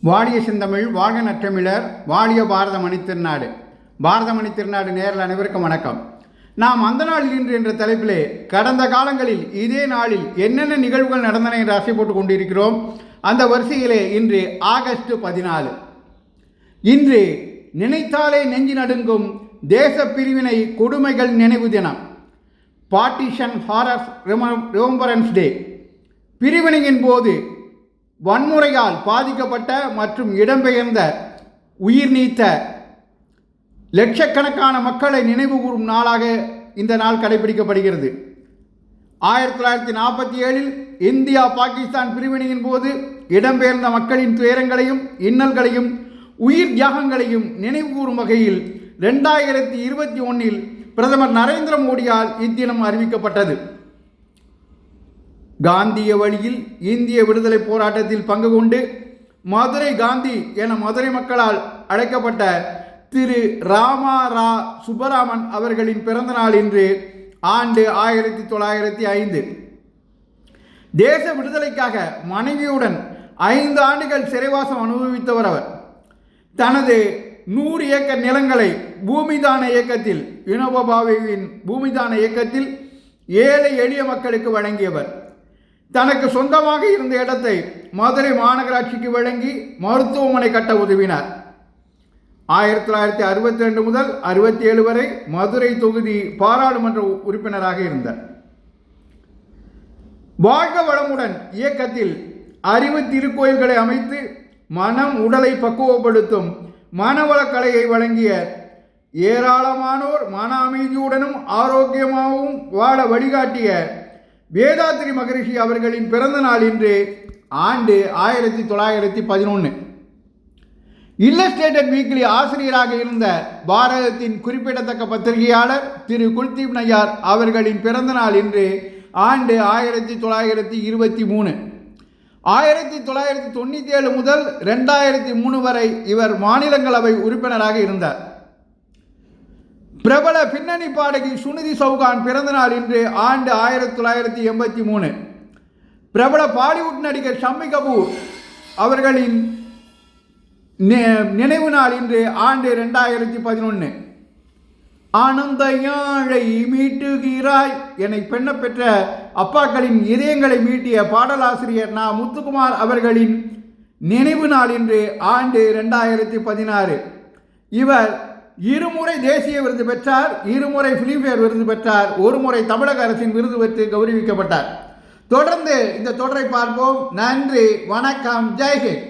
வாழிய செந்தமிழ் வாழ்க நற்றமிழர் வாழிய பாரத மணித்திருநாடு. பாரத மணித்திருநாடு நேரில் அனைவருக்கும் வணக்கம். நாம் அந்த நாளில் இன்று என்ற தலைப்பிலே கடந்த காலங்களில் இதே நாளில் என்னென்ன நிகழ்வுகள் நடந்தன என்று ஆசை போட்டுக் கொண்டிருக்கிறோம். அந்த வரிசையிலே இன்று ஆகஸ்ட் 14. இன்று நினைத்தாலே நெஞ்சு நடுங்கும் தேச பிரிவினை கொடுமைகள் நினைவு தினம். பார்ட்டிஷன் ஹாரர்ஸ் ரிமெம்பரன்ஸ் டே. பிரிவினையின் போது வன்முறையால் பாதிக்கப்பட்ட மற்றும் இடம்பெயர்ந்த உயிர் நீத்த லட்சக்கணக்கான மக்களை நினைவுகூரும் நாளாக இந்த நாள் கடைபிடிக்கப்படுகிறது. 1947 இந்தியா பாகிஸ்தான் பிரிவினையின் போது இடம்பெயர்ந்த மக்களின் துயரங்களையும் இன்னல்களையும் உயிர் தியாகங்களையும் நினைவுகூரும் வகையில் 2021 பிரதமர் நரேந்திர மோடியால் இத்தினம் அறிவிக்கப்பட்டது. காந்திய வழியில் இந்திய விடுதலை போராட்டத்தில் பங்கு கொண்டு மதுரை காந்தி என மதுரை மக்களால் அழைக்கப்பட்ட திரு ராமாரா சுப்பராமன் அவர்களின் பிறந்த நாள் இன்று. ஆண்டு 1905. தேச விடுதலைக்காக மனைவியுடன் 5 ஆண்டுகள் சிறைவாசம் அனுபவித்தவர் அவர். தனது 100 ஏக்கர் நிலங்களை பூமிதான இயக்கத்தில் வினோபாபாவின் பூமிதான இயக்கத்தில் ஏழை எளிய மக்களுக்கு வழங்கியவர். தனக்கு சொந்தமாக இருந்த இடத்தை மதுரை மாநகராட்சிக்கு வழங்கி மருத்துவமனை கட்ட உதவினார். 1962 முதல் 67 வரை மதுரை தொகுதி பாராளுமன்ற உறுப்பினராக இருந்தார். வாழ்க வளமுடன் இயக்கத்தில் அறிவு திருக்கோயில்களை அமைத்து மனம் உடலை பக்குவப்படுத்தும் மனவளக்கலையை வழங்கிய ஏராளமானோர் மன அமைதியுடனும் ஆரோக்கியமாகவும் வாழ வழிகாட்டிய வேதாத்ரி மகரிஷி அவர்களின் பிறந்த நாள் இன்று. ஆண்டு 1911. இல்லஸ்ட்ரேட்டட் வீக்லி ஆசிரியராக இருந்த பாரதத்தின் குறிப்பிடத்தக்க பத்திரிகையாளர் திரு குல்தீப் நய்யார் அவர்களின் பிறந்த நாள் இன்று. ஆண்டு 1923. 1997 முதல் 2003 வரை இவர் மாநிலங்களவை உறுப்பினராக இருந்தார். பிரபல பின்னணி பாடகி சுனிதி சௌகான் பிறந்த நாள் இன்று. ஆண்டு 1983. பிரபல பாலிவுட் நடிகர் ஷம்மி கபூர் அவர்களின் நினைவு நாள் இன்று. ஆண்டு 2011. ஆனந்த யாழை மீட்டுகிறாய் என பெண்ண பெற்ற அப்பாக்களின் இதயங்களை மீட்டிய பாடலாசிரியர் நா முத்துக்குமார் அவர்களின் நினைவு நாள் இன்று. ஆண்டு 2016. இவர் 2 முறை தேசிய விருது பெற்றார், 2 முறை பிலிம்பேர் விருது பெற்றார், 1 முறை தமிழக அரசின் விருது பெற்று கௌரவிக்கப்பட்டார். தொடர்ந்து இந்த தொடரை பார்ப்போம். நன்றி, வணக்கம், ஜெய்ஹிந்த்.